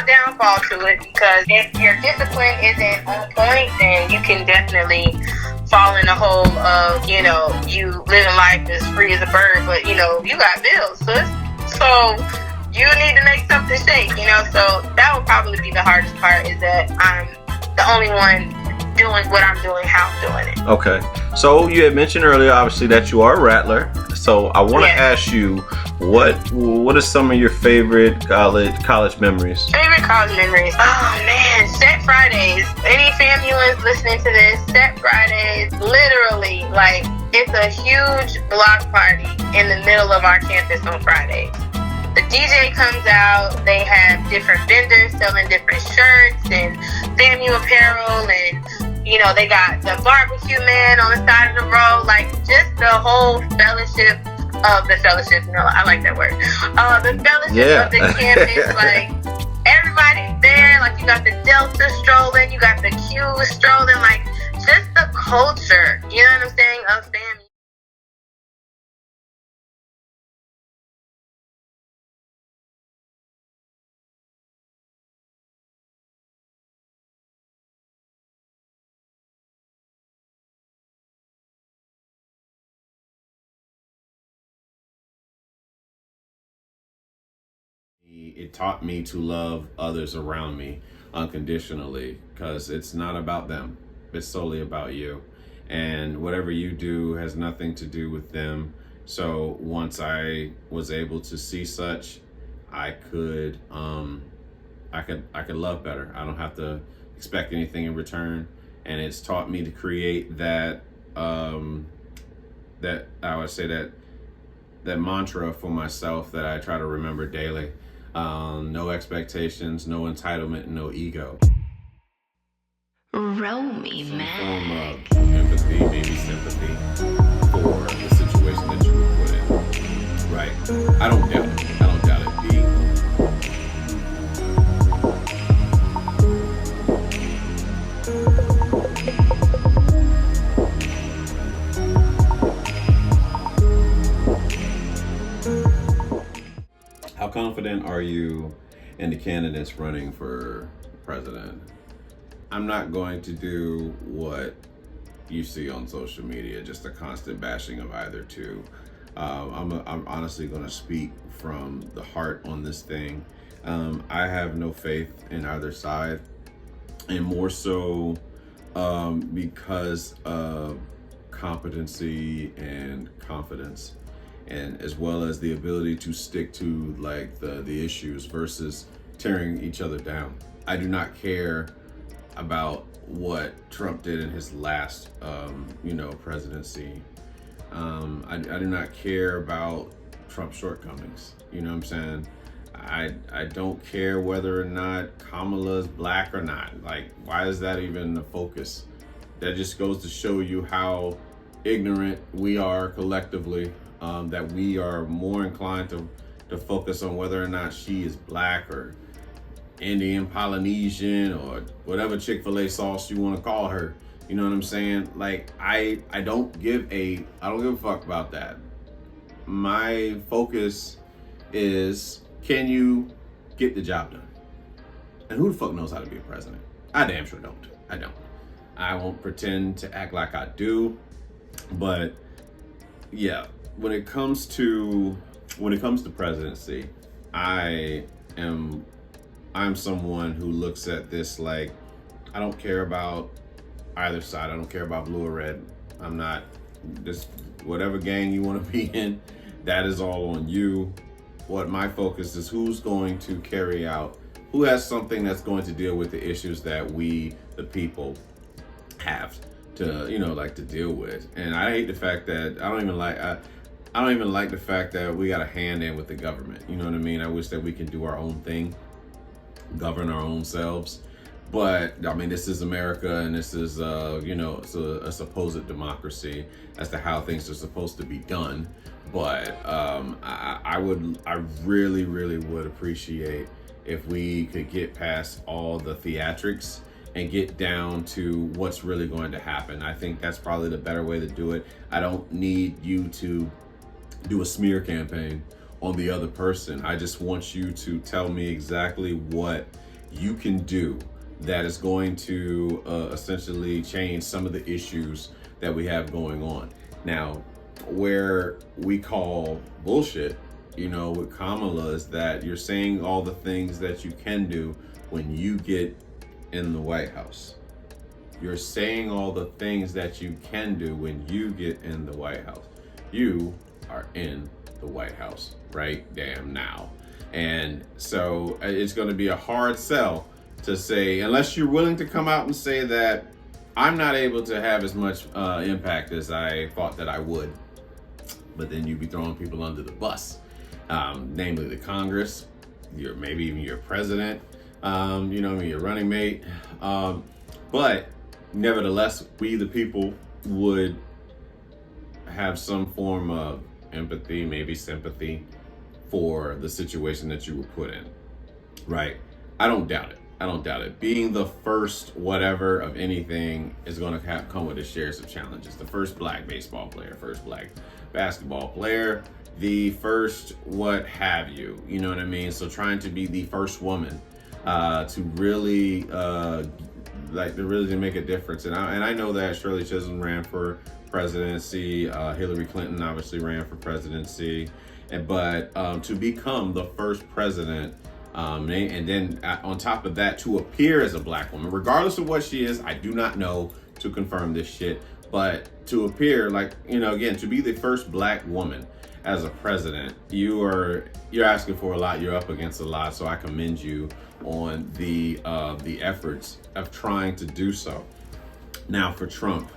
small downfall to it, because if your discipline isn't on point, then you can definitely fall in the hole of, you living life as free as a bird, but, you got bills, sis. So you need to make something shake, So that would probably be the hardest part, is that I'm the only one doing what I'm doing, how I'm doing it. Okay. So you had mentioned earlier, obviously, that you are a rattler. So I want to ask you, what are some of your favorite college memories? Favorite college memories? Oh man, Set Fridays. Any family listening to this, Set Fridays, literally, like, it's a huge block party in the middle of our campus on Fridays. The DJ comes out, they have different vendors selling different shirts and FAMU apparel, and they got the barbecue man on the side of the road, like, just the whole fellowship of the fellowship. I like that word. The fellowship of the campus, like, everybody's there, like, you got the Delta strolling, you got the Q strolling, like, just the culture, you know what I'm saying, of FAMU. It taught me to love others around me unconditionally, because it's not about them. It's solely about you. And whatever you do has nothing to do with them. So once I was able to see such, I could love better. I don't have to expect anything in return. And it's taught me to create that that I would say that mantra for myself that I try to remember daily. No expectations, no entitlement, no ego. Roll me, Some man. form of empathy, maybe sympathy for the situation that you were put in. Right. I don't doubt it. I don't doubt it. B. How confident are you in the candidates running for president? I'm not going to do what you see on social media, just a constant bashing of either two. I'm honestly going to speak from the heart on this thing. I have no faith in either side, and more so because of competency and confidence, and as well as the ability to stick to like the issues versus tearing each other down. I do not care about what Trump did in his last presidency. I do not care about Trump's shortcomings. You know what I'm saying? I don't care whether or not Kamala's black or not. Like, why is that even the focus? That just goes to show you how ignorant we are collectively, that we are more inclined to focus on whether or not she is black or Indian, Polynesian, or whatever Chick-fil-A sauce you want to call her. You know what I'm saying? Like, I don't give a fuck about that. My focus is, can you get the job done? And who the fuck knows how to be a president? I damn sure don't. I don't. I won't pretend to act like I do. But yeah, when it comes to presidency, I'm someone who looks at this like, I don't care about either side. I don't care about blue or red. I'm not, just whatever gang you want to be in, that is all on you. What my focus is, who's going to carry out, who has something that's going to deal with the issues that we, the people, have to, to deal with. And I hate the fact that I don't even like the fact that we got a hand in with the government. You know what I mean? I wish that we can do our own thing, govern our own selves. But I mean, this is America, and this is it's a supposed democracy as to how things are supposed to be done. But I really would appreciate if we could get past all the theatrics and get down to what's really going to happen. I think that's probably the better way to do it. I don't need you to do a smear campaign on the other person. I just want you to tell me exactly what you can do that is going to essentially change some of the issues that we have going on. Now, where we call bullshit, with Kamala, is that you're saying all the things that you can do when you get in the White House. You're saying all the things that you can do when you get in the White House. You are in the White House right damn now. And so it's going to be a hard sell to say, unless you're willing to come out and say that I'm not able to have as much impact as I thought that I would. But then you'd be throwing people under the bus, namely the Congress, maybe even your president, your running mate. But nevertheless, we the people would have some form of empathy, maybe sympathy for the situation that you were put in, right? I don't doubt it. Being the first whatever of anything is going to come with its shares of challenges. The first black baseball player, first black basketball player, the first what have you, you know what I mean? So trying to be the first woman to really to make a difference. And I know that Shirley Chisholm ran for presidency, Hillary Clinton obviously ran for presidency, but to become the first president, and then on top of that, to appear as a black woman, regardless of what she is, I do not know to confirm this shit, but to appear again, to be the first black woman as a president, you're asking for a lot, you're up against a lot, so I commend you on the efforts of trying to do so. Now for Trump,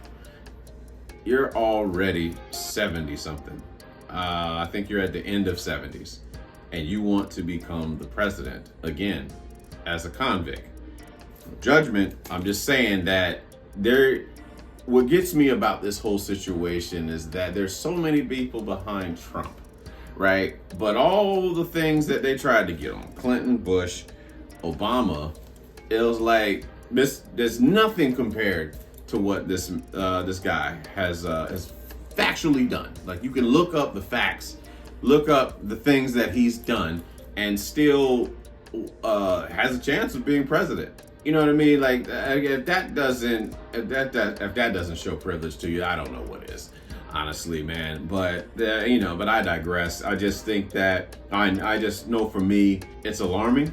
you're already 70 something. I think you're at the end of 70s. And you want to become the president again as a convict. Judgment, I'm just saying that what gets me about this whole situation is that there's so many people behind Trump, right? But all the things that they tried to get on, Clinton, Bush, Obama, it was like there's nothing compared to what this guy has factually done. Like, you can look up the facts, look up the things that he's done, and still has a chance of being president. You know what I mean? Like, if that doesn't show privilege to you, I don't know what is, honestly, man. But but I digress. I just think that I just know, for me, it's alarming.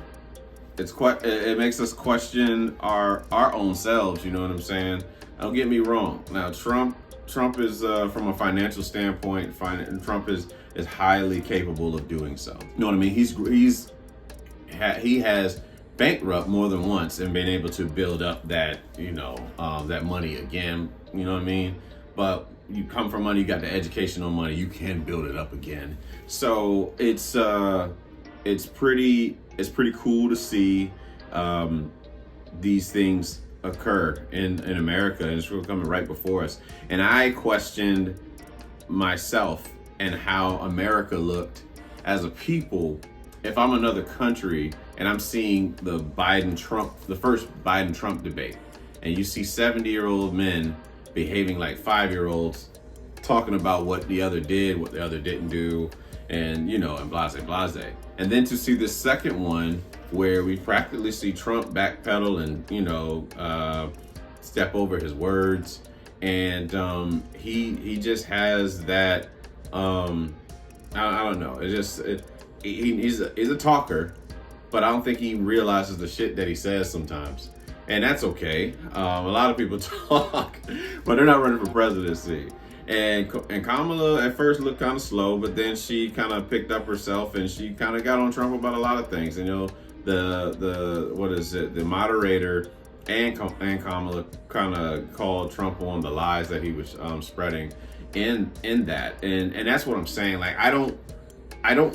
It makes us question our own selves. You know what I'm saying? Don't get me wrong. Now, Trump is from a financial standpoint, Trump is highly capable of doing so. You know what I mean? He has bankrupt more than once and been able to build up that that money again. You know what I mean? But you come from money, you got the educational money, you can build it up again. So it's pretty cool to see these things occur in America, and it's really coming right before us. And I questioned myself and how America looked as a people if I'm another country and I'm seeing the first Biden-Trump debate, and you see 70-year-old men behaving like 5-year-olds, talking about what the other did, what the other didn't do, and blase. And then to see the second one where we practically see Trump backpedal and step over his words, and he just has that I don't know. He's a talker, but I don't think he realizes the shit that he says sometimes, and that's okay. A lot of people talk, but they're not running for presidency. And Kamala at first looked kind of slow, but then she kind of picked up herself and she kind of got on Trump about a lot of things. The moderator and Kamala kind of called Trump on the lies that he was spreading in that, and that's what I'm saying. Like, I don't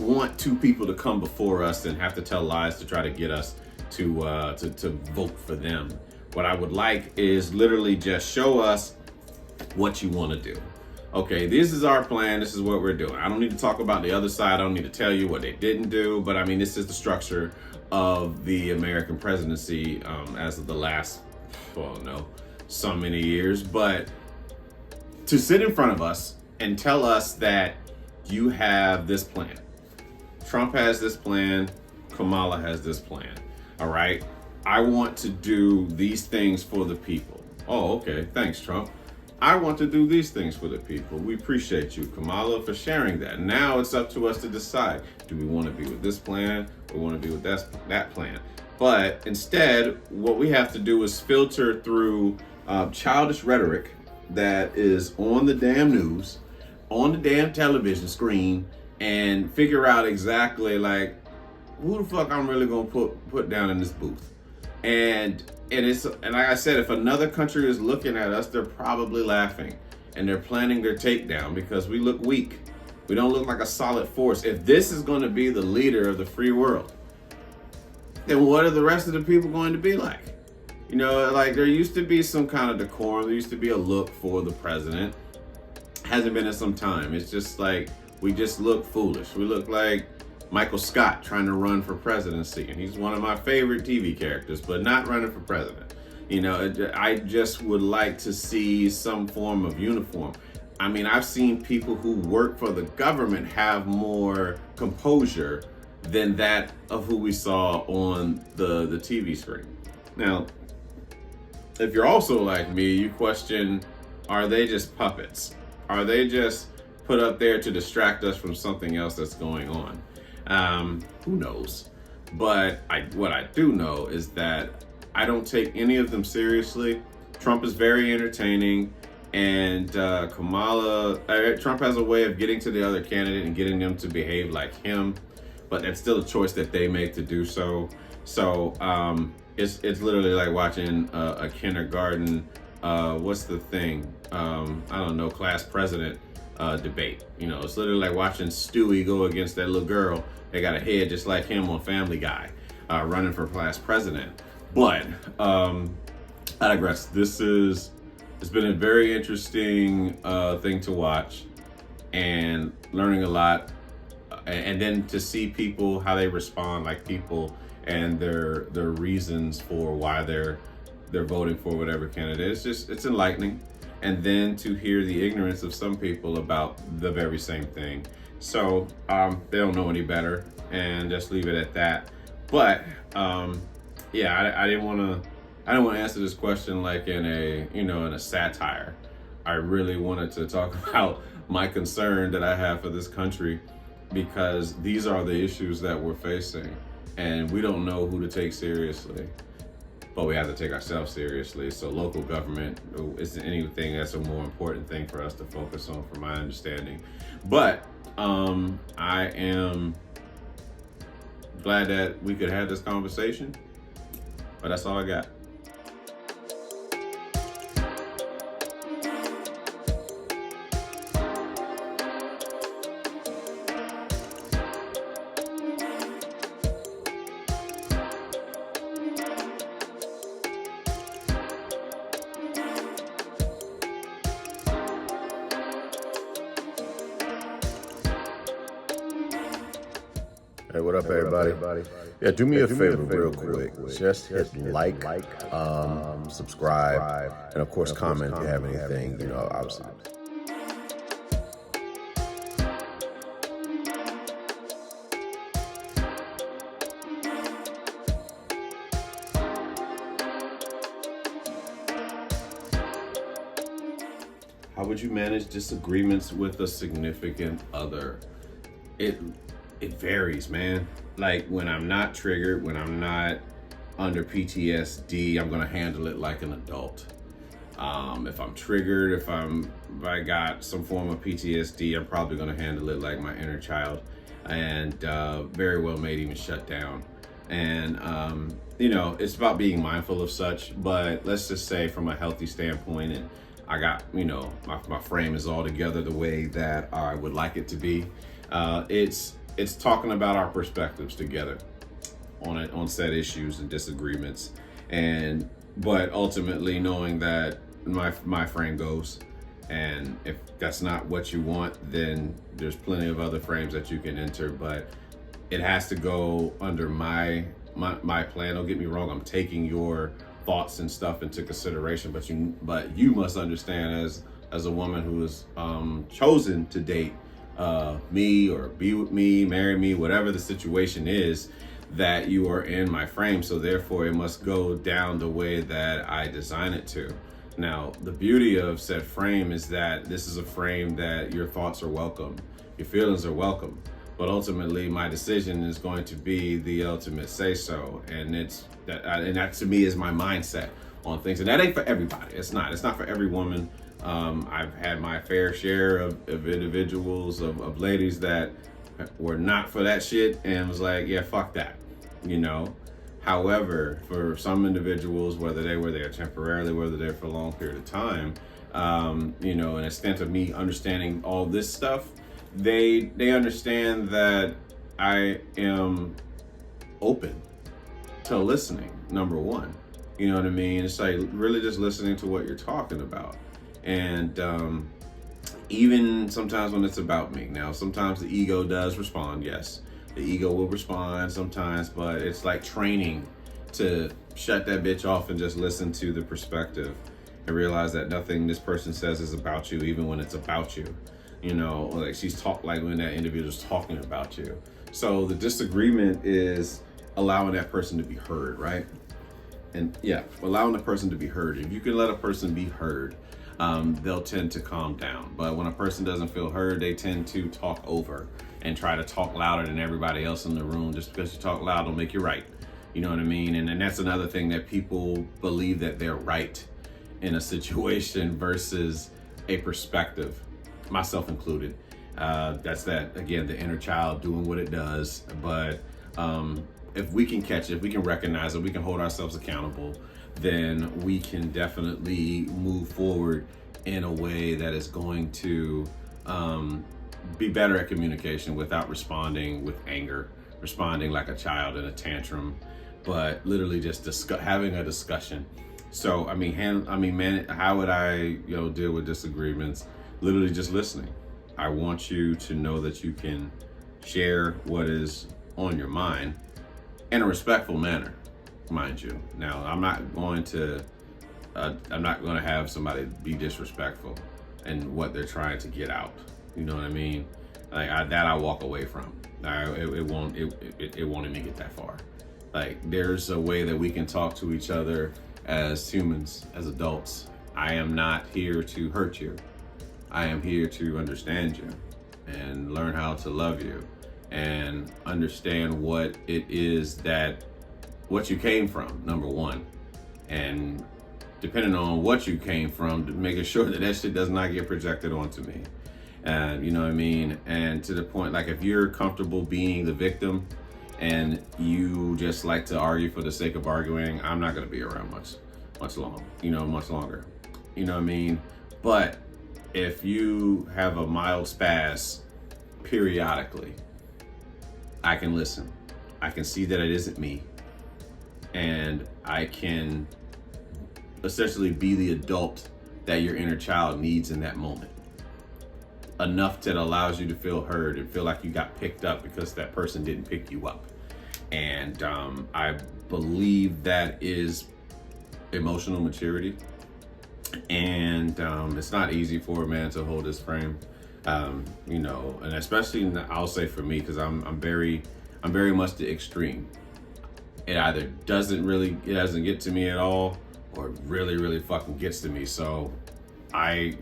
want two people to come before us and have to tell lies to try to get us to vote for them. What I would like is literally just show us what you want to do. Okay, this is our plan. This is what we're doing. I don't need to talk about the other side. I don't need to tell you what they didn't do. But I mean, this is the structure of the American presidency as of the last, so many years. But to sit in front of us and tell us that you have this plan. Trump has this plan. Kamala has this plan. All right. I want to do these things for the people. Oh, okay. Thanks, Trump. I want to do these things for the people. We appreciate you, Kamala, for sharing that. Now it's up to us to decide, do we want to be with this plan or want to be with that plan? But instead, what we have to do is filter through childish rhetoric that is on the damn news, on the damn television screen, and figure out exactly like who the fuck I'm really gonna put down in this booth. And like I said, if another country is looking at us, they're probably laughing and they're planning their takedown because we look weak. We don't look like a solid force. If this is going to be the leader of the free world, then what are the rest of the people going to be like? You know, like there used to be some kind of decorum. There used to be a look for the president. Hasn't been in some time. It's just like we just look foolish. We look like Michael Scott trying to run for presidency, and he's one of my favorite TV characters, but not running for president. You know, I just would like to see some form of uniform. I mean, I've seen people who work for the government have more composure than that of who we saw on the TV screen. Now, if you're also like me, you question, are they just puppets? Are they just put up there to distract us from something else that's going on? Who knows? But what I do know is that I don't take any of them seriously. Trump is very entertaining, and Trump has a way of getting to the other candidate and getting them to behave like him, but that's still a choice that they make to do so. So it's literally like watching a kindergarten, what's the thing? I don't know, class president debate. You know, it's literally like watching Stewie go against that little girl. They got a head just like him on Family Guy, running for class president. But I digress. It's been a very interesting thing to watch and learning a lot, and then to see people how they respond, like people and their reasons for why they're voting for whatever candidate. It's enlightening. And then to hear the ignorance of some people about the very same thing. So they don't know any better, and just leave it at that. But yeah, I didn't want to answer this question like in a satire. I really wanted to talk about my concern that I have for this country, because these are the issues that we're facing, and we don't know who to take seriously. But we have to take ourselves seriously. So local government isn't anything that's a more important thing for us to focus on, from my understanding. But I am glad that we could have this conversation. But that's all I got. Hey, what up, everybody? Yeah, do me a favor real quick. Just hit like, subscribe, and of course, comment if you have anything, obviously. How would you manage disagreements with a significant other? It varies, man. Like when I'm not triggered, when I'm not under PTSD, I'm gonna handle it like an adult. If I'm triggered, if I got some form of PTSD, I'm probably gonna handle it like my inner child, and very well may even shut down. And it's about being mindful of such. But let's just say from a healthy standpoint, and I got my frame is all together the way that I would like it to be. It's talking about our perspectives together on said issues and disagreements, but ultimately knowing that my frame goes, and if that's not what you want, then there's plenty of other frames that you can enter, but it has to go under my plan. Don't get me wrong, I'm taking your thoughts and stuff into consideration, but you must understand as a woman who is chosen to date me or be with me, marry me, whatever the situation is, that you are in my frame, so therefore it must go down the way that I design it to. Now, the beauty of said frame is that this is a frame that your thoughts are welcome, your feelings are welcome, but ultimately my decision is going to be the ultimate say so, and that to me is my mindset on things, and that ain't for everybody. It's not for every woman. I've had my fair share of individuals, of ladies that were not for that shit and was like, yeah, fuck that, you know. However, for some individuals, whether they were there temporarily, whether they're for a long period of time, you know, an extent of me understanding all this stuff, they understand that I am open to listening, number one. You know what I mean? It's like really just listening to what you're talking about. And even sometimes when it's about me. Now, sometimes the ego does respond, yes. The ego will respond sometimes, but it's like training to shut that bitch off and just listen to the perspective and realize that nothing this person says is about you, even when it's about you. You know, like she's like when that individual's talking about you. So the disagreement is allowing that person to be heard, right? And yeah, allowing the person to be heard. If you can let a person be heard, they'll tend to calm down. But when a person doesn't feel heard, they tend to talk over and try to talk louder than everybody else in the room. Just because you talk loud don't make you right. You know what I mean? And that's another thing, that people believe that they're right in a situation versus a perspective, myself included. That's that, again, the inner child doing what it does. But if we can catch it, if we can recognize it, we can hold ourselves accountable, then we can definitely move forward in a way that is going to be better at communication without responding with anger, responding like a child in a tantrum, but literally just having a discussion. So, man, how would I, deal with disagreements? Literally just listening. I want you to know that you can share what is on your mind in a respectful manner, mind you. Now, I'm not going to have somebody be disrespectful in what they're trying to get out. You know what I mean? Like I walk away from. It won't even get that far. Like, there's a way that we can talk to each other as humans, as adults. I am not here to hurt you. I am here to understand you and learn how to love you and understand what it is what you came from, number one. And depending on what you came from, making sure that shit does not get projected onto me. You know what I mean? And to the point, like, if you're comfortable being the victim and you just like to argue for the sake of arguing, I'm not going to be around much longer. You know what I mean? But if you have a mild spaz periodically, I can listen. I can see that it isn't me. And I can essentially be the adult that your inner child needs in that moment. Enough that allows you to feel heard and feel like you got picked up because that person didn't pick you up. And I believe that is emotional maturity. And it's not easy for a man to hold his frame, and especially I'll say for me, because I'm very much the extreme. It either doesn't get to me at all, or really, really fucking gets to me. So I'm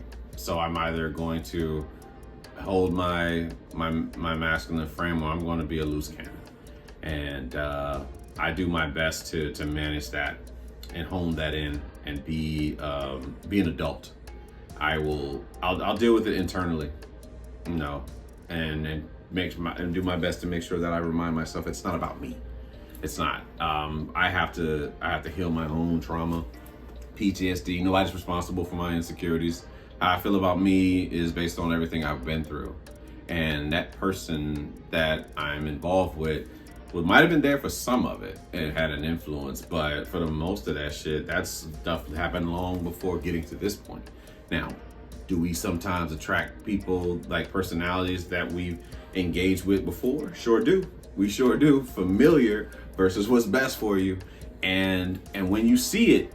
either going to hold my masculine frame, or I'm going to be a loose cannon. And I do my best to manage that and hone that in and be an adult. I'll deal with it internally, and do my best to make sure that I remind myself it's not about me. It's not. I have to heal my own trauma, PTSD. Nobody's responsible for my insecurities. How I feel about me is based on everything I've been through. And that person that I'm involved with might have been there for some of it and had an influence, but for the most of that shit, that stuff happened long before getting to this point. Now, do we sometimes attract people, like personalities that we've engaged with before? Sure do. We sure do. Familiar versus what's best for you. And when you see it,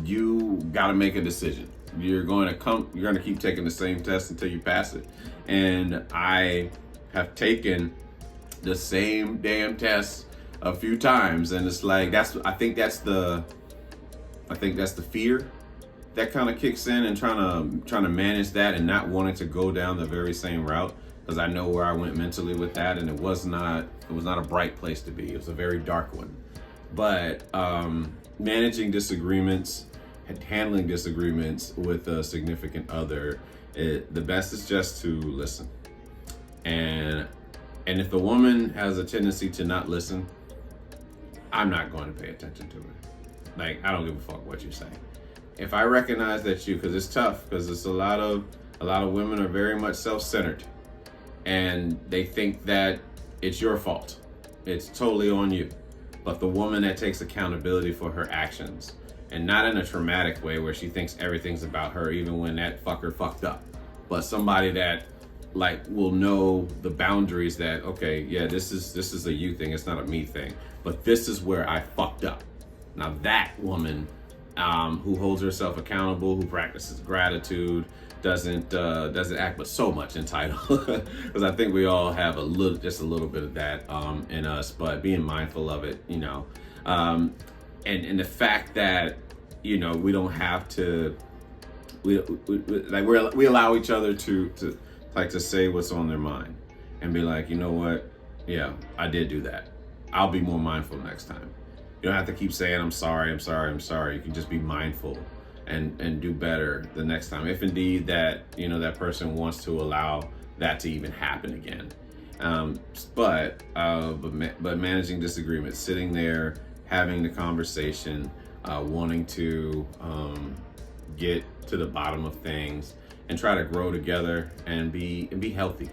you got to make a decision. You're going to keep taking the same test until you pass it. And I have taken the same damn test a few times, and it's like I think that's the fear that kind of kicks in, and trying to manage that and not wanting to go down the very same route, because I know where I went mentally with that, and it was not a bright place to be. It was a very dark one. But managing disagreements, handling disagreements with a significant other, the best is just to listen. And if the woman has a tendency to not listen, I'm not going to pay attention to it. Like, I don't give a fuck what you say. If I recognize that because it's tough, because it's a lot of women are very much self-centered, and they think that it's your fault. It's totally on you. But the woman that takes accountability for her actions, and not in a traumatic way where she thinks everything's about her, even when that fucker fucked up, but somebody that like will know the boundaries that, okay, yeah, this is a you thing, it's not a me thing, but this is where I fucked up. Now that woman who holds herself accountable, who practices gratitude, doesn't act with so much entitled, because I think we all have just a little bit of that in us, but being mindful of it, you know, and the fact that, you know, we don't have to, we allow each other to say what's on their mind and be like, you know what, yeah, I did do that. I'll be more mindful next time. You don't have to keep saying I'm sorry. You can just be mindful and do better the next time, if indeed that, you know, that person wants to allow that to even happen again. But managing disagreements, sitting there, having the conversation, wanting to get to the bottom of things and try to grow together and be healthy.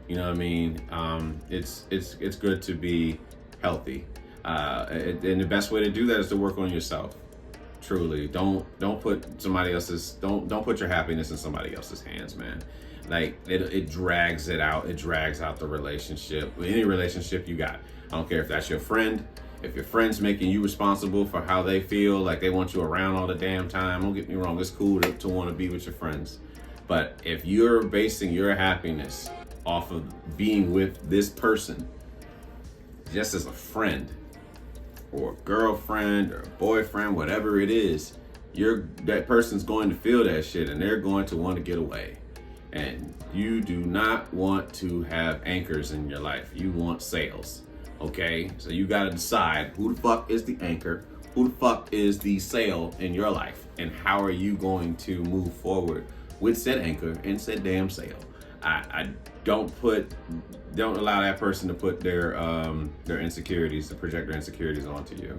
You know what I mean? It's good to be healthy. And the best way to do that is to work on yourself. Truly, don't put don't put your happiness in somebody else's hands, man. Like it drags it out. It drags out the relationship. Any relationship you got. I don't care if that's your friend. If your friend's making you responsible for how they feel, like they want you around all the damn time, don't get me wrong, it's cool to want to be with your friends. But if you're basing your happiness off of being with this person, just as a friend, or a girlfriend, or a boyfriend, whatever it is, that person's going to feel that shit, and they're going to want to get away. And you do not want to have anchors in your life. You want sails, okay? So you got to decide who the fuck is the anchor, who the fuck is the sail in your life, and how are you going to move forward with said anchor and said damn sail. I don't allow that person to put their insecurities, to project their insecurities onto you.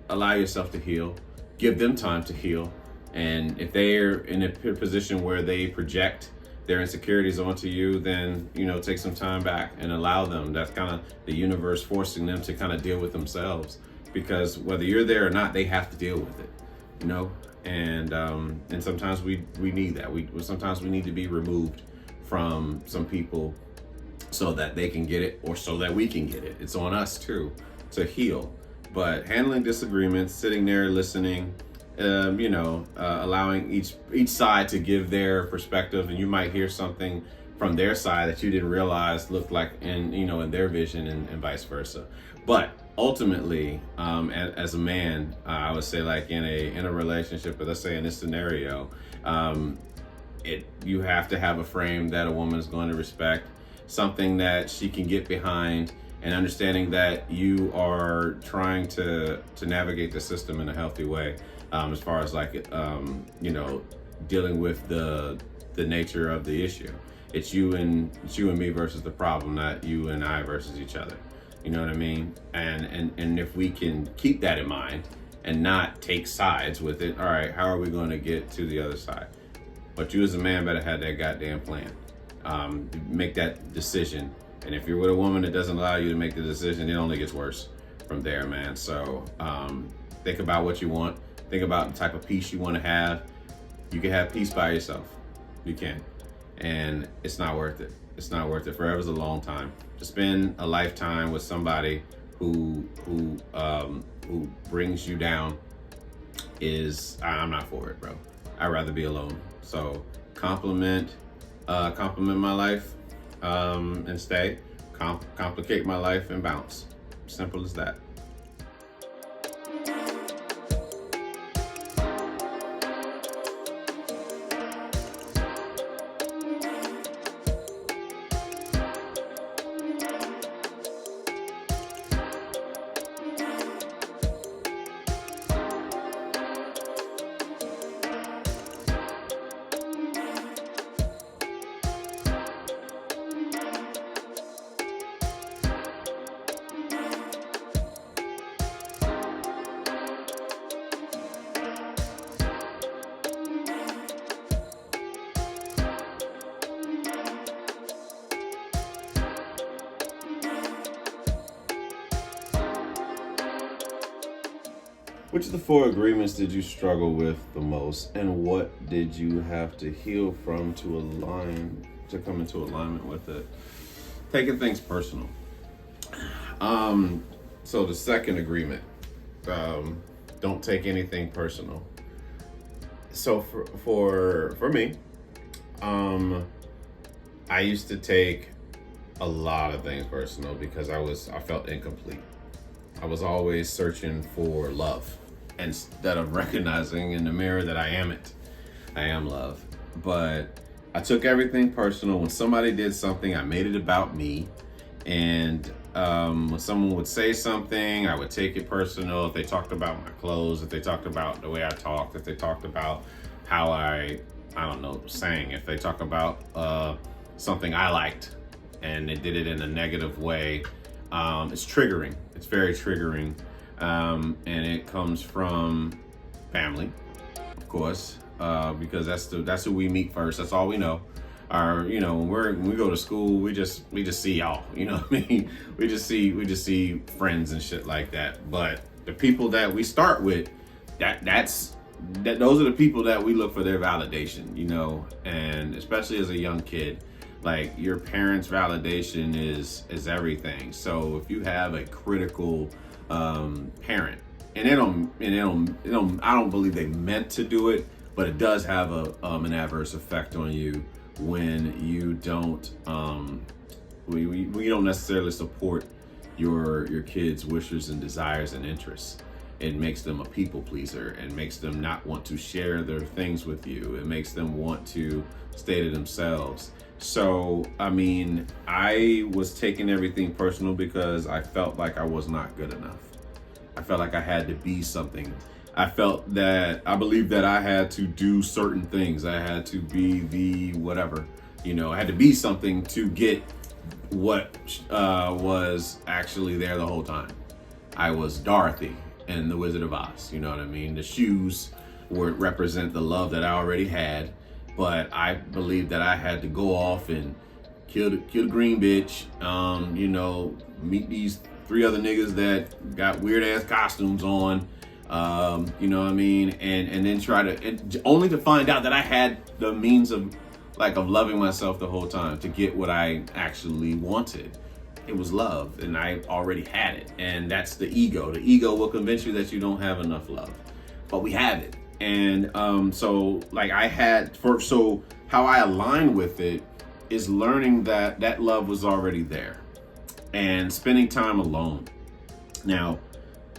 Allow yourself to heal. Give them time to heal. And if they're in a position where they project their insecurities onto you, then, you know, take some time back and allow them. That's kind of the universe forcing them to kind of deal with themselves, because whether you're there or not, they have to deal with it, you know. And sometimes we need that. Sometimes we need to be removed from some people so that they can get it, or so that we can get it. It's on us too to heal. But handling disagreements, sitting there listening, allowing each side to give their perspective, and you might hear something from their side that you didn't realize looked like in their vision, and vice versa. But ultimately, as a man, I would say, like in a relationship, but let's say in this scenario, you have to have a frame that a woman is going to respect, something that she can get behind, and understanding that you are trying to navigate the system in a healthy way, as far as dealing with the nature of the issue. It's you and me versus the problem, not you and I versus each other. You know what I mean? And if we can keep that in mind and not take sides with it, all right, how are we going to get to the other side? But you as a man better have that goddamn plan. Make that decision. And if you're with a woman that doesn't allow you to make the decision, it only gets worse from there, man. So think about what you want. Think about the type of peace you want to have. You can have peace by yourself. You can. And it's not worth it. It's not worth it. Forever's a long time. To spend a lifetime with somebody who brings you down I'm not for it, bro. I'd rather be alone. So compliment my life and stay. complicate my life and bounce. Simple as that. Which of the 4 agreements did you struggle with the most, and what did you have to heal from to come into alignment with it? Taking things personal. So the second agreement, don't take anything personal. So for me, I used to take a lot of things personal because I felt incomplete. I was always searching for love instead of recognizing in the mirror that I am it. I am love. But I took everything personal. When somebody did something, I made it about me. And when someone would say something, I would take it personal. If they talked about my clothes, if they talked about the way I talked, if they talked about how I don't know, sang, if they talk about something I liked and they did it in a negative way, it's triggering. It's very triggering. And it comes from family, of course, because that's who we meet first. That's all we know. When we go to school, we just see y'all. You know what I mean? We just see friends and shit like that. But the people that we start with, those are the people that we look for their validation. You know, and especially as a young kid, like your parents' validation is everything. So if you have a critical parent, and I don't believe they meant to do it, but it does have an adverse effect on you when you don't we don't necessarily support your kids' wishes and desires and interests. It makes them a people pleaser and makes them not want to share their things with you. It makes them want to stay to themselves. So, I mean, I was taking everything personal because I felt like I was not good enough. I felt like I had to be something. I believed that I had to do certain things. I had to be the whatever, I had to be something to get what was actually there the whole time. I was Dorothy in The Wizard of Oz, you know what I mean? The shoes would represent the love that I already had, but I believed that I had to go off and kill the green bitch, meet these 3 other niggas that got weird ass costumes on, you know what I mean? And then only to find out that I had the means of loving myself the whole time to get what I actually wanted. It was love, and I already had it. And that's the ego. The ego will convince you that you don't have enough love, but we have it. And so how I align with it is learning that love was already there and spending time alone. Now,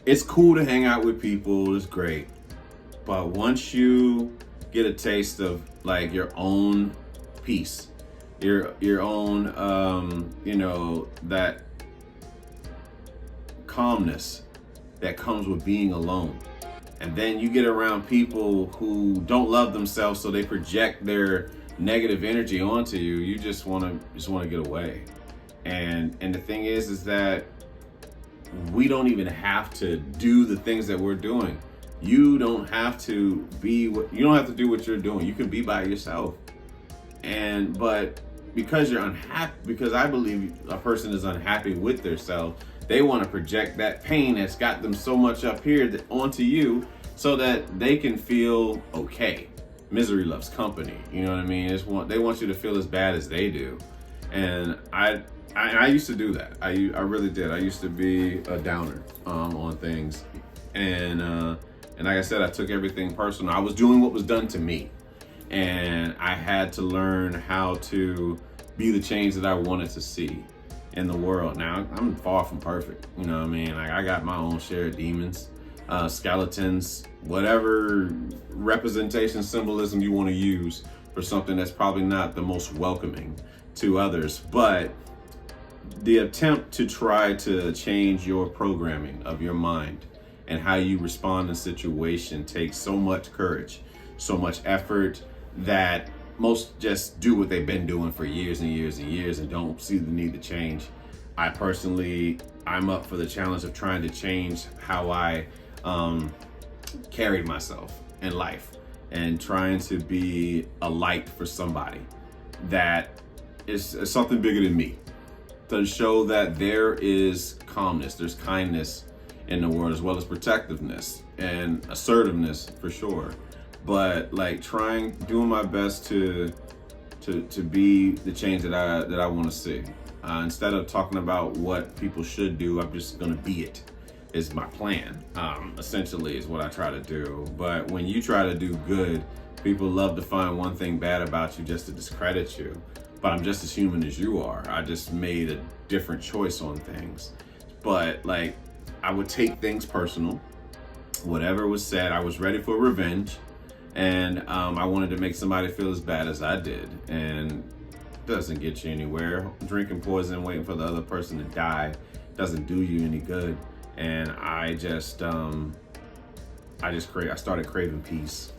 it's cool to hang out with people, it's great. But once you get a taste of your own peace, your own, that calmness that comes with being alone. And then you get around people who don't love themselves, so they project their negative energy onto you. You just want to get away. And the thing is that we don't even have to do the things that we're doing. You don't have to do what you're doing. You can be by yourself. But because you're unhappy, because I believe a person is unhappy with themselves, they want to project that pain that's got them so much up here onto you so that they can feel okay. Misery loves company. You know what I mean? They want you to feel as bad as they do. And I used to do that. I really did. I used to be a downer on things. And like I said, I took everything personal. I was doing what was done to me. And I had to learn how to be the change that I wanted to see. in the world. Now, I'm far from perfect. You know what I mean? Like, I got my own share of demons, skeletons, whatever representation, symbolism you want to use for something that's probably not the most welcoming to others. But the attempt to try to change your programming of your mind and how you respond in situation takes so much courage, so much effort, that most just do what they've been doing for years and years and years and don't see the need to change. I'm up for the challenge of trying to change how I carry myself in life, and trying to be a light for somebody that is something bigger than me, to show that there is calmness, there's kindness in the world, as well as protectiveness and assertiveness for sure. But like doing my best to be the change that I want to see. Instead of talking about what people should do, I'm just gonna be it. Is my plan. Essentially, is what I try to do. But when you try to do good, people love to find one thing bad about you just to discredit you. But I'm just as human as you are. I just made a different choice on things. But like, I would take things personal. Whatever was said, I was ready for revenge. And I wanted to make somebody feel as bad as I did. And it doesn't get you anywhere. Drinking poison and waiting for the other person to die doesn't do you any good. And I started craving peace.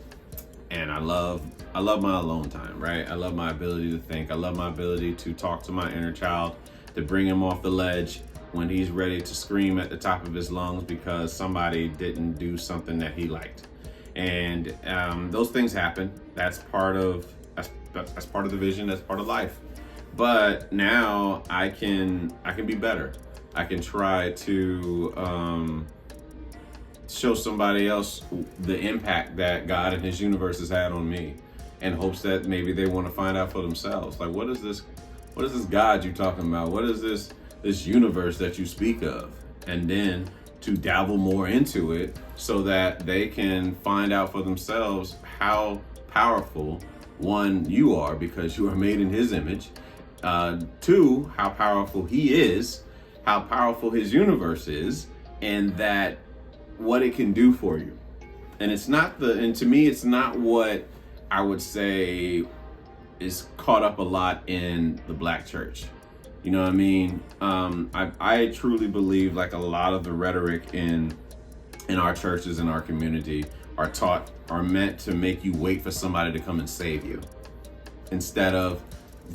And I love my alone time, right? I love my ability to think. I love my ability to talk to my inner child, to bring him off the ledge when he's ready to scream at the top of his lungs because somebody didn't do something that he liked. And those things happen. That's part of the vision. That's part of life. But now I can be better. I can try to show somebody else the impact that God and His universe has had on me, in hopes that maybe they want to find out for themselves. Like, what is this God you're talking about? What is this universe that you speak of? And then to dabble more into it so that they can find out for themselves how powerful, one, you are because you are made in His image. Two, how powerful He is, how powerful His universe is, and that what it can do for you. And to me, it's not what I would say is caught up a lot in the Black church. You know what I mean? I truly believe, like, a lot of the rhetoric in our churches, in our community, are meant to make you wait for somebody to come and save you, instead of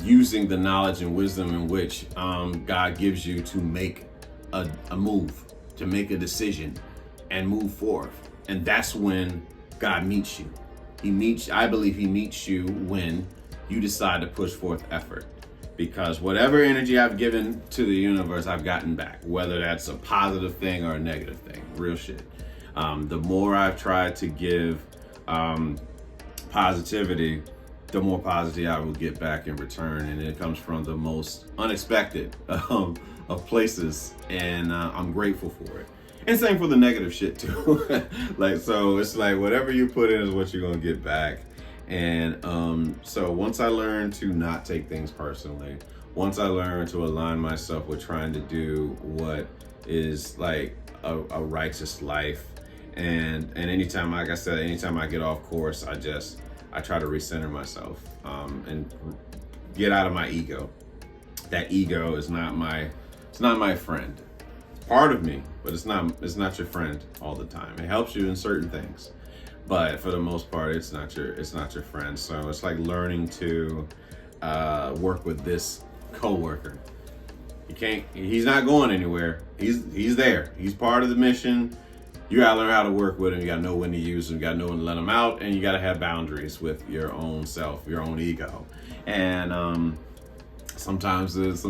using the knowledge and wisdom in which God gives you to make a move, to make a decision and move forth. And that's when God meets you. I believe He meets you when you decide to push forth effort. Because whatever energy I've given to the universe, I've gotten back, whether that's a positive thing or a negative thing, real shit. The more I've tried to give positivity, the more positivity I will get back in return. And it comes from the most unexpected of places. And I'm grateful for it. And same for the negative shit too. So it's like whatever you put in is what you're gonna get back. And so once I learned to not take things personally, once I learned to align myself with trying to do what is like a righteous life, and anytime, like I said, anytime I get off course, I try to recenter myself and get out of my ego. That ego is not my friend. It's part of me, but it's not your friend all the time. It helps you in certain things, but for the most part, it's not your friend. So it's like learning to work with this coworker. He's not going anywhere. He's there. He's part of the mission. You gotta learn how to work with him. You gotta know when to use him. You gotta know when to let him out, and you gotta have boundaries with your own self, your own ego. And sometimes it's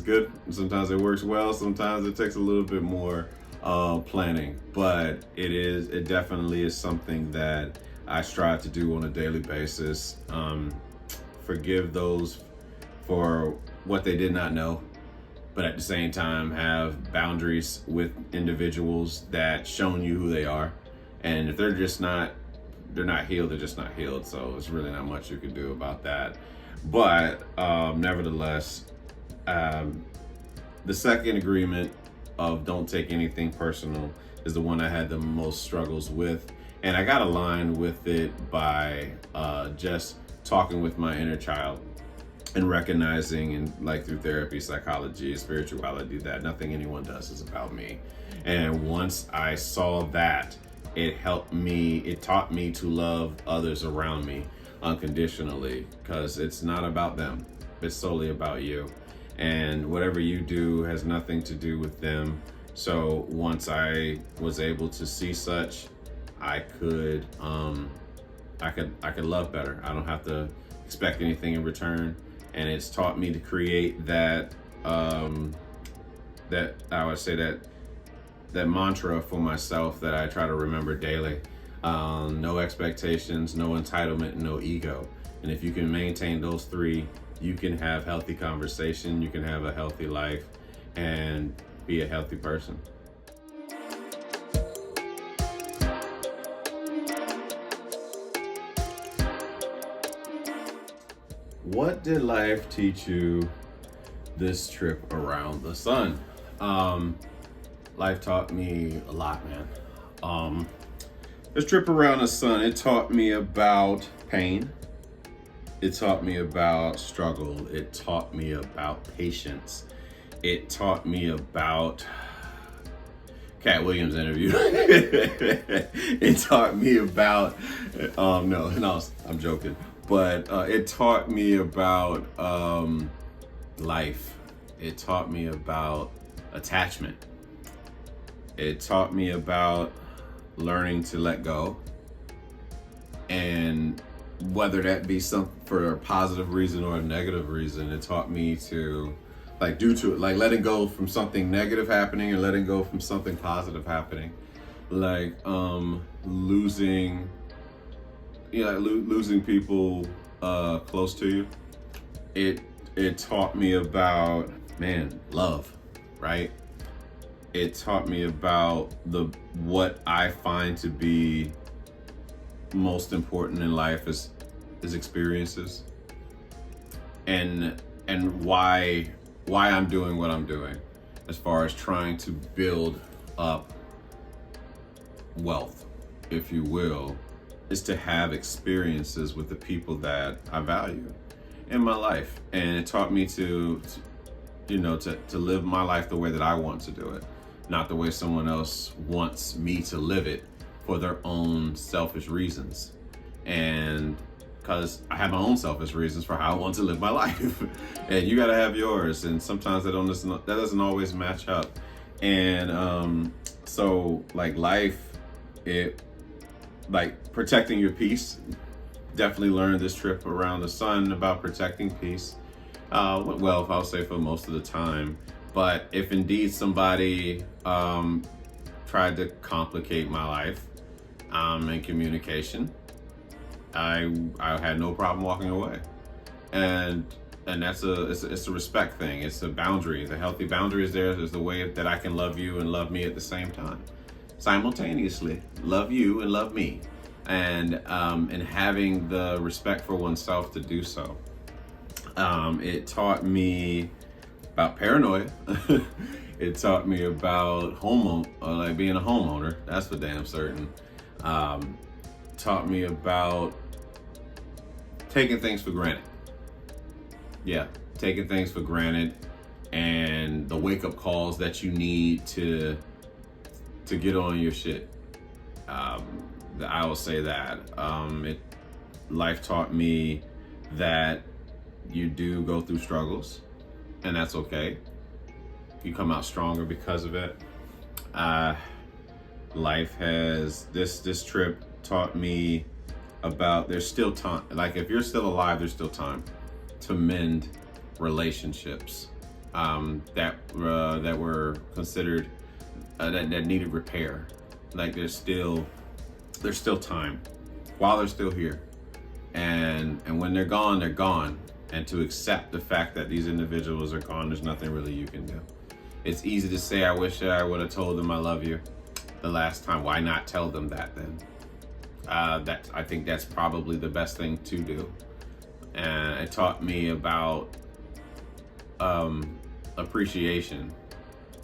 good. Sometimes it works well. Sometimes it takes a little bit more planning. But it definitely is something that I strive to do on a daily basis. Forgive those for what they did not know, but at the same time have boundaries with individuals that shown you who they are. And if they're not healed, they're just not healed. So it's really not much you can do about that. But nevertheless, The second agreement of don't take anything personal is the one I had the most struggles with. And I got aligned with it by just talking with my inner child and recognizing, and like through therapy, psychology, spirituality, that nothing anyone does is about me. And once I saw that, it taught me to love others around me unconditionally, because it's not about them, it's solely about you. And whatever you do has nothing to do with them. So once I was able to see such, I could love better. I don't have to expect anything in return. And it's taught me to create that that mantra for myself that I try to remember daily. No expectations, no entitlement, no ego. And if you can maintain those three, you can have healthy conversation, you can have a healthy life, and be a healthy person. What did life teach you this trip around the sun? Life taught me a lot, man. This trip around the sun, it taught me about pain. It taught me about struggle. It taught me about patience. It taught me about Cat Williams interview. It taught me about, no, I'm joking. But it taught me about life. It taught me about attachment. It taught me about learning to let go. And whether that be for a positive reason or a negative reason, it taught me to letting go from something negative happening and letting go from something positive happening. Like losing people close to you. It taught me about, love, right? It taught me about what I find to be most important in life is experiences, and why I'm doing what I'm doing, as far as trying to build up wealth, if you will, is to have experiences with the people that I value in my life. And it taught me to live my life the way that I want to do it, not the way someone else wants me to live it for their own selfish reasons. And because I have my own selfish reasons for how I want to live my life. And you gotta have yours. And sometimes that doesn't always match up. And so life, protecting your peace. Definitely learned this trip around the sun about protecting peace. Well, I'll say for most of the time. But if indeed somebody tried to complicate my life in communication, I had no problem walking away. And it's a respect thing. It's a boundary. The healthy boundary is there. There's the way that I can love you and love me at the same time. Simultaneously, love you and love me. And having the respect for oneself to do so. It taught me about paranoia. It taught me about being a homeowner. That's for damn certain. Taught me about taking things for granted. Yeah, taking things for granted, and the wake-up calls that you need to get on your shit. I will say that. Life taught me that you do go through struggles, and that's okay. You come out stronger because of it. Life has this trip taught me about there's still time. Like, if you're still alive, there's still time to mend relationships that were considered that needed repair. Like, there's still time while they're still here, and when they're gone. And to accept the fact that these individuals are gone, there's nothing really you can do. It's easy to say, I wish I would have told them I love you the last time. Why not tell them that then? I think that's probably the best thing to do. And it taught me about appreciation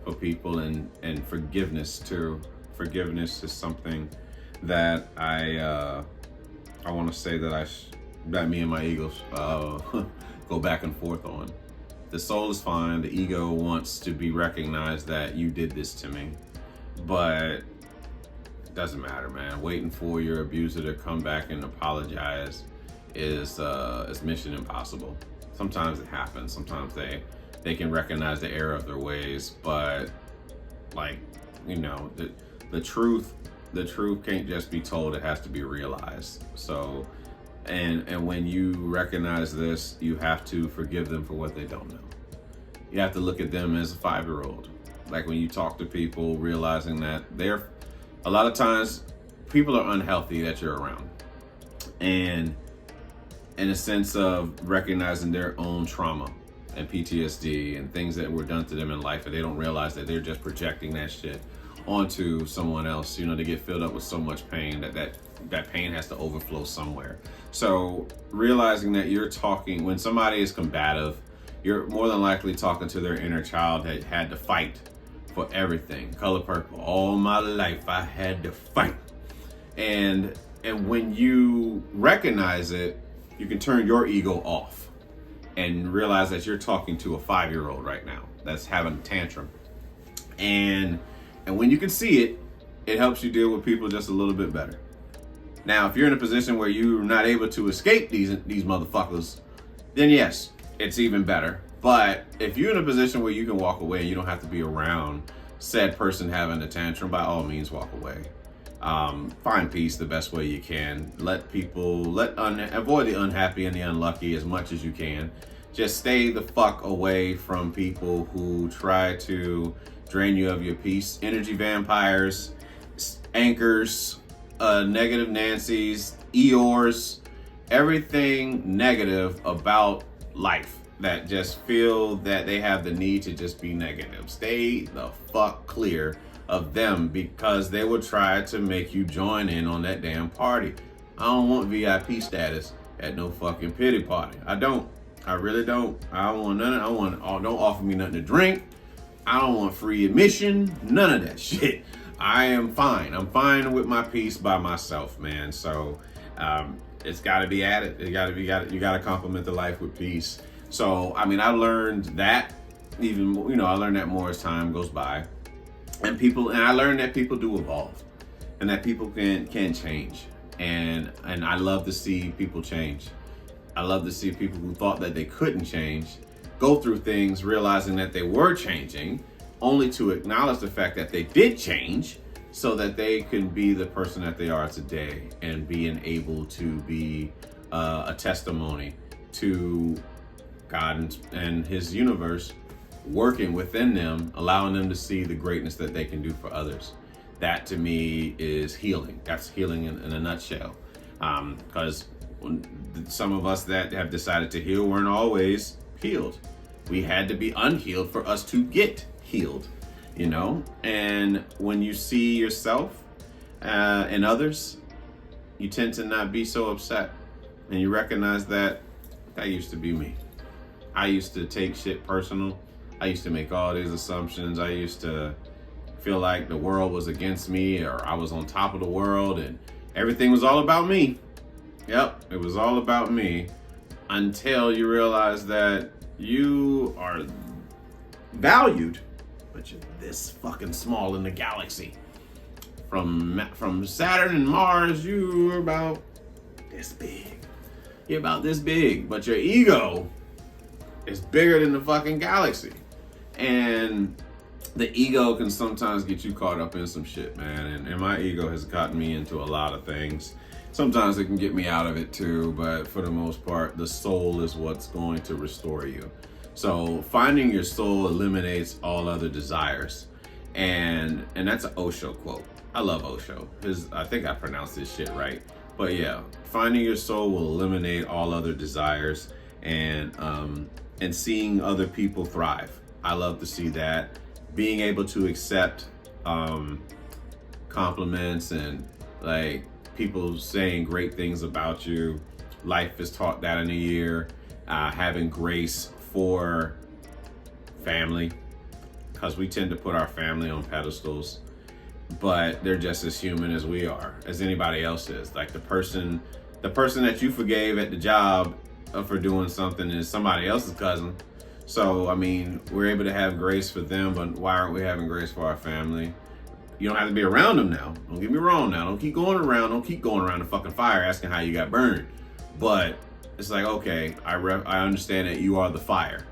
for people and forgiveness too. Forgiveness is something that I want to say that that me and my egos go back and forth on. The soul is fine. The ego wants to be recognized that you did this to me, but it doesn't matter, man. Waiting for your abuser to come back and apologize is mission impossible. Sometimes it happens. Sometimes they can recognize the error of their ways, but like, you know, the truth can't just be told, it has to be realized. So and when you recognize this, you have to forgive them for what they don't know. You have to look at them as a 5-year-old. Like when you talk to people, realizing that a lot of times people are unhealthy that you're around, and in a sense of recognizing their own trauma and PTSD and things that were done to them in life, and they don't realize that they're just projecting that shit onto someone else. You know, they get filled up with so much pain that pain has to overflow somewhere. So realizing that you're talking, when somebody is combative, you're more than likely talking to their inner child that had to fight for everything. Color purple. All my life I had to fight. And when you recognize it, you can turn your ego off and realize that you're talking to a 5-year-old right now that's having a tantrum. And when you can see it, it helps you deal with people just a little bit better. Now, if you're in a position where you're not able to escape these motherfuckers, then yes, it's even better. But if you're in a position where you can walk away and you don't have to be around said person having a tantrum, by all means, walk away. Find peace the best way you can. Avoid the unhappy and the unlucky as much as you can. Just stay the fuck away from people who try to drain you of your peace. Energy vampires, anchors, negative Nancy's, Eeyores, everything negative about life that just feel that they have the need to just be negative. Stay the fuck clear of them, because they will try to make you join in on that damn party. I don't want VIP status at no fucking pity party. I don't. I really don't. I don't want none of it. Don't offer me nothing to drink. I don't want free admission. None of that shit. I am fine. I'm fine with my peace by myself, man. So it's got to be added. You got to complement the life with peace. So I mean, I learned that I learned that more as time goes by, and I learned that people do evolve, and that people can change, and I love to see people change. I love to see people who thought that they couldn't change go through things, realizing that they were changing, only to acknowledge the fact that they did change, so that they can be the person that they are today, and being able to be a testimony to God and His universe working within them, allowing them to see the greatness that they can do for others. That to me is healing. That's healing in a nutshell. Because some of us that have decided to heal weren't always healed. We had to be unhealed for us to get healed, you know? And when you see yourself and others, you tend to not be so upset. And you recognize that used to be me. I used to take shit personal. I used to make all these assumptions. I used to feel like the world was against me, or I was on top of the world and everything was all about me. Yep, it was all about me, until you realize that you are valued, but you're this fucking small in the galaxy. From Saturn and Mars, you're about this big. You're about this big, but your ego is bigger than the fucking galaxy. And the ego can sometimes get you caught up in some shit, man. And my ego has gotten me into a lot of things. Sometimes it can get me out of it too, but for the most part, the soul is what's going to restore you. So finding your soul eliminates all other desires. And that's an Osho quote. I love Osho. I think I pronounced this shit right. But yeah, finding your soul will eliminate all other desires, and seeing other people thrive. I love to see that. Being able to accept compliments and like people saying great things about you. Life has taught that in a year. Having grace for family, because we tend to put our family on pedestals, but they're just as human as we are, as anybody else is. Like the person that you forgave at the job for doing something is somebody else's cousin. So, I mean, we're able to have grace for them, but why aren't we having grace for our family? You don't have to be around them now. Don't get me wrong now. Don't keep going around the fucking fire asking how you got burned. But it's like, okay, I understand that you are the fire.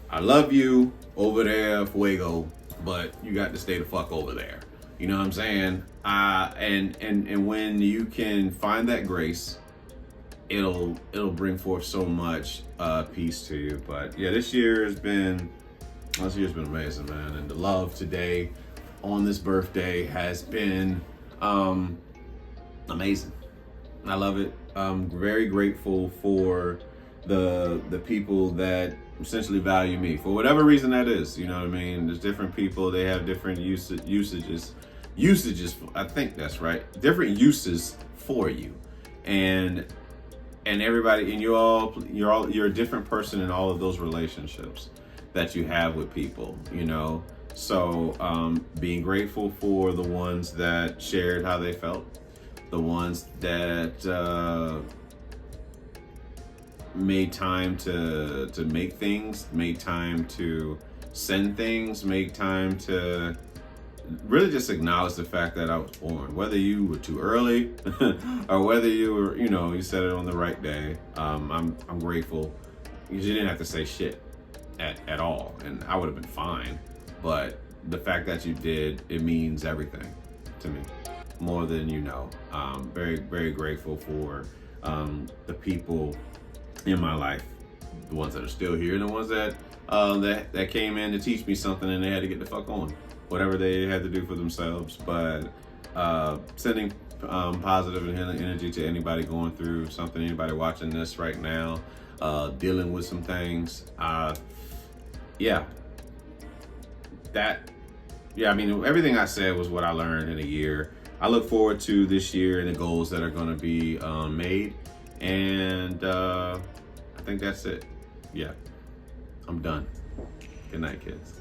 I love you over there, Fuego, but you got to stay the fuck over there. You know what I'm saying? And when you can find that grace, it'll bring forth so much peace to you. But yeah, this year's been amazing, man. And the love today on this birthday has been amazing. I love it. I'm very grateful for the people that essentially value me for whatever reason that is. You know what I mean? There's different people, they have different usages. I think that's right. Different uses for you. And everybody, and you're a different person in all of those relationships that you have with people, you know. So being grateful for the ones that shared how they felt, the ones that made time to make things, made time to send things, made time to really just acknowledge the fact that I was born, whether you were too early or whether you were, you know, you said it on the right day. I'm grateful because you didn't have to say shit at all, and I would have been fine. But the fact that you did, it means everything to me, more than you know. Very, very grateful for the people in my life, the ones that are still here, and the ones that that came in to teach me something and they had to get the fuck on, whatever they had to do for themselves. But sending positive and healing energy to anybody going through something, anybody watching this right now, dealing with some things. I mean, everything I said was what I learned in a year. I look forward to this year and the goals that are going to be made. And I think that's it. Yeah, I'm done. Good night, kids.